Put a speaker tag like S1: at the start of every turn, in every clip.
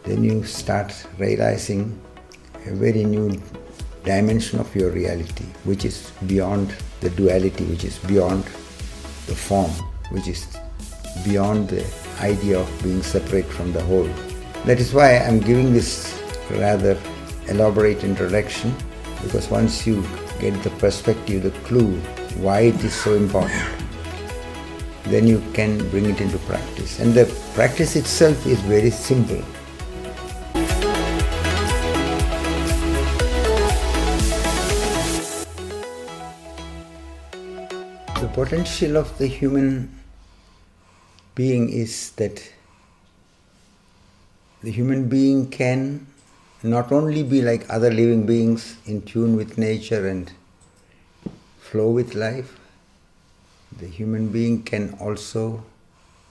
S1: then you start realizing a very new dimension of your reality, which is beyond the duality, which is beyond the form, which is beyond the idea of being separate from the whole. That is why I'm giving this rather elaborate introduction, because once you get the perspective, the clue, why it is so important, then you can bring it into practice. And the practice itself is very simple. The potential of the human being is that the human being can not only be like other living beings in tune with nature and flow with life, the human being can also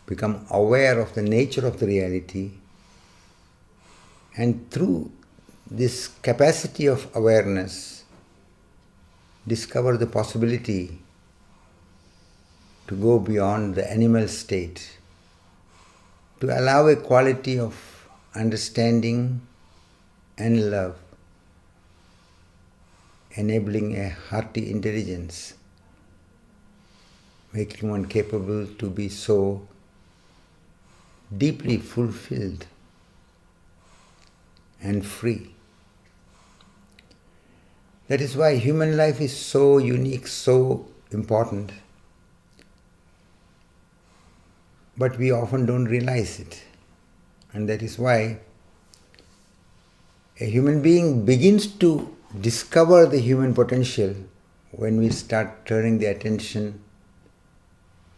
S1: become aware of the nature of the reality, and through this capacity of awareness discover the possibility to go beyond the animal state, to allow a quality of understanding and love, enabling a hearty intelligence, making one capable to be so deeply fulfilled and free. That is why human life is so unique, so important, but we often don't realize it. And that is why a human being begins to discover the human potential when we start turning the attention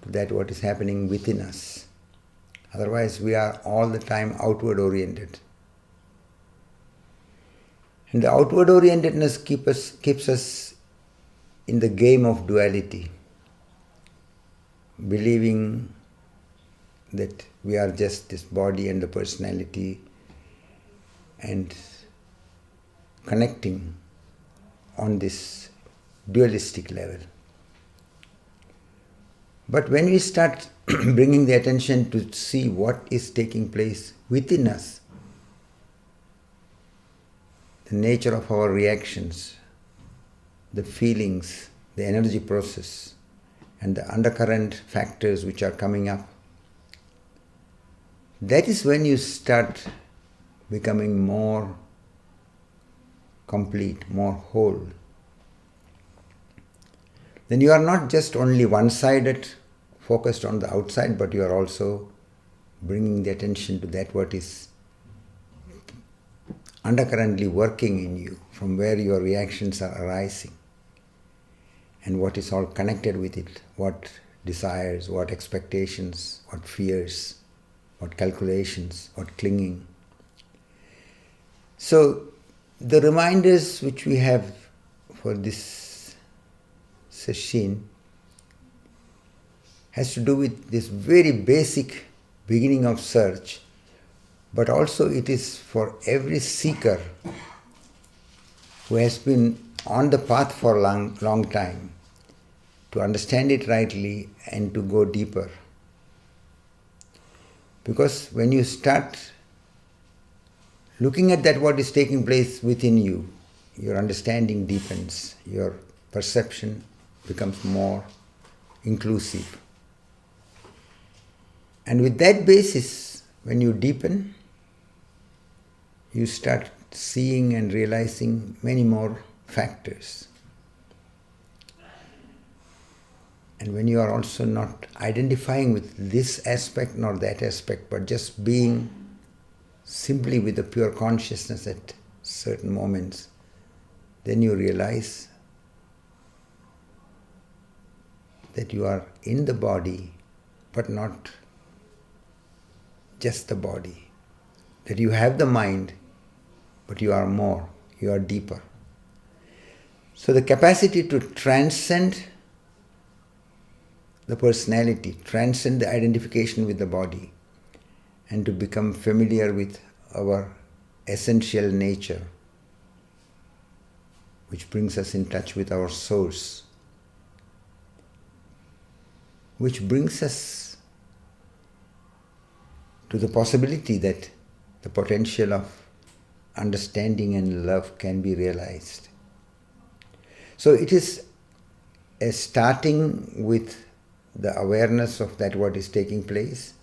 S1: to that what is happening within us. Otherwise, we are all the time outward oriented. And the outward orientedness keeps us in the game of duality, believing that we are just this body and the personality, and connecting on this dualistic level. But when we start bringing the attention to see what is taking place within us, the nature of our reactions, the feelings, the energy process, and the undercurrent factors which are coming up, that is when you start becoming more complete, more whole. Then you are not just only one-sided, focused on the outside, but you are also bringing the attention to that what is undercurrently working in you, from where your reactions are arising, and what is all connected with it, what desires, what expectations, what fears, what calculations, what clinging. So the reminders which we have for this session has to do with this very basic beginning of search, but also it is for every seeker who has been on the path for a long time to understand it rightly and to go deeper. Because when you start looking at that what is taking place within you, your understanding deepens, your perception becomes more inclusive. And with that basis, when you deepen, you start seeing and realizing many more factors. And when you are also not identifying with this aspect nor that aspect, but just being simply with the pure consciousness at certain moments, then you realize that you are in the body, but not just the body. That you have the mind, but you are more, you are deeper. So the capacity to transcend the personality, transcend the identification with the body, and to become familiar with our essential nature, which brings us in touch with our source, which brings us to the possibility that the potential of understanding and love can be realized. So it is a starting with the awareness of that what is taking place,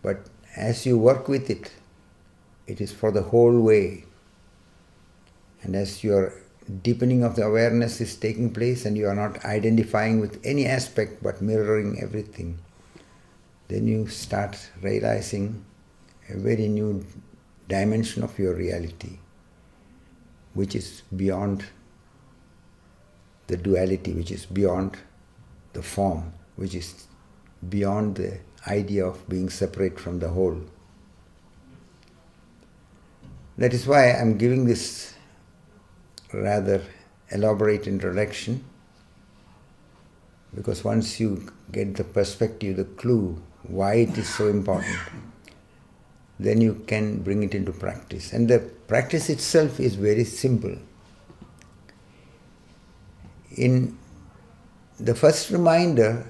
S1: but as you work with it, it is for the whole way. And as your deepening of the awareness is taking place and you are not identifying with any aspect but mirroring everything, then you start realizing a very new dimension of your reality, which is beyond the duality, which is beyond the form, which is beyond the idea of being separate from the whole. That is why I am giving this rather elaborate introduction, because once you get the perspective, the clue, why it is so important, then you can bring it into practice. And the practice itself is very simple. In the first reminder,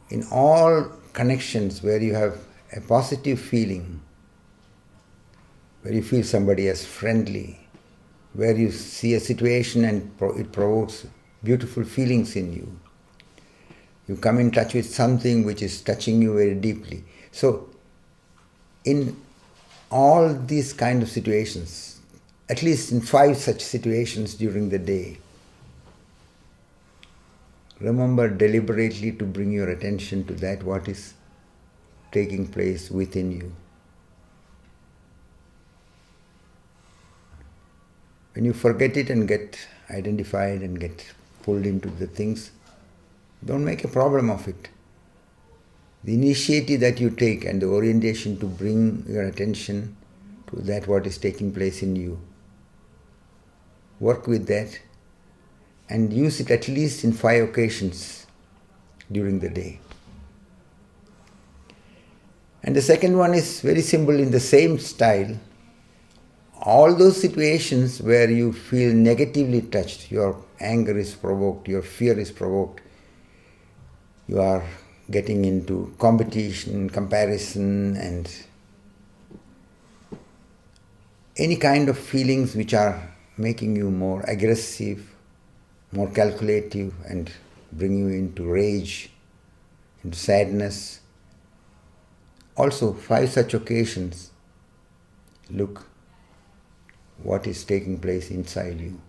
S1: in all connections where you have a positive feeling, where you feel somebody as friendly, where you see a situation and it provokes beautiful feelings in you, you come in touch with something which is touching you very deeply. So, in all these kind of situations, at least in 5 such situations during the day, remember deliberately to bring your attention to that what is taking place within you. When you forget it and get identified and get pulled into the things, don't make a problem of it. The initiative that you take and the orientation to bring your attention to that what is taking place in you, work with that and use it at least in 5 occasions during the day. And the second one is very simple in the same style. All those situations where you feel negatively touched, your anger is provoked, your fear is provoked, you are getting into competition, comparison, and any kind of feelings which are making you more aggressive, more calculative, and bring you into rage, into sadness. Also, 5 such occasions, look what is taking place inside you.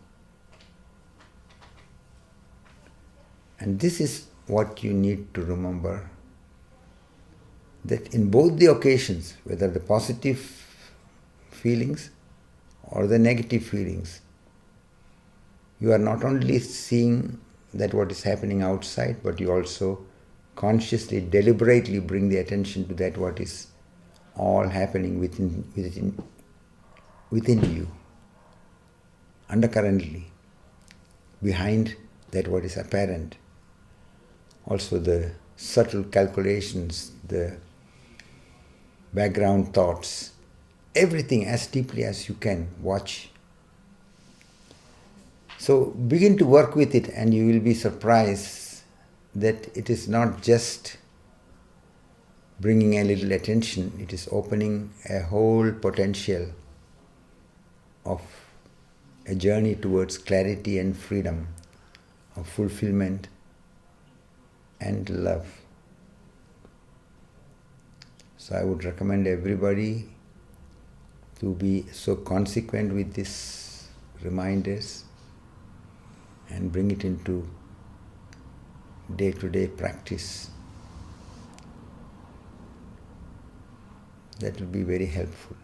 S1: And this is what you need to remember, that in both the occasions, whether the positive feelings or the negative feelings, you are not only seeing that what is happening outside, but you also consciously, deliberately bring the attention to that what is all happening within you, undercurrently, behind that what is apparent. Also the subtle calculations, the background thoughts, everything as deeply as you can watch. So begin to work with it and you will be surprised that it is not just bringing a little attention, it is opening a whole potential of a journey towards clarity and freedom, of fulfillment and love. So I would recommend everybody to be so consequent with these reminders and bring it into day-to-day practice. That will be very helpful.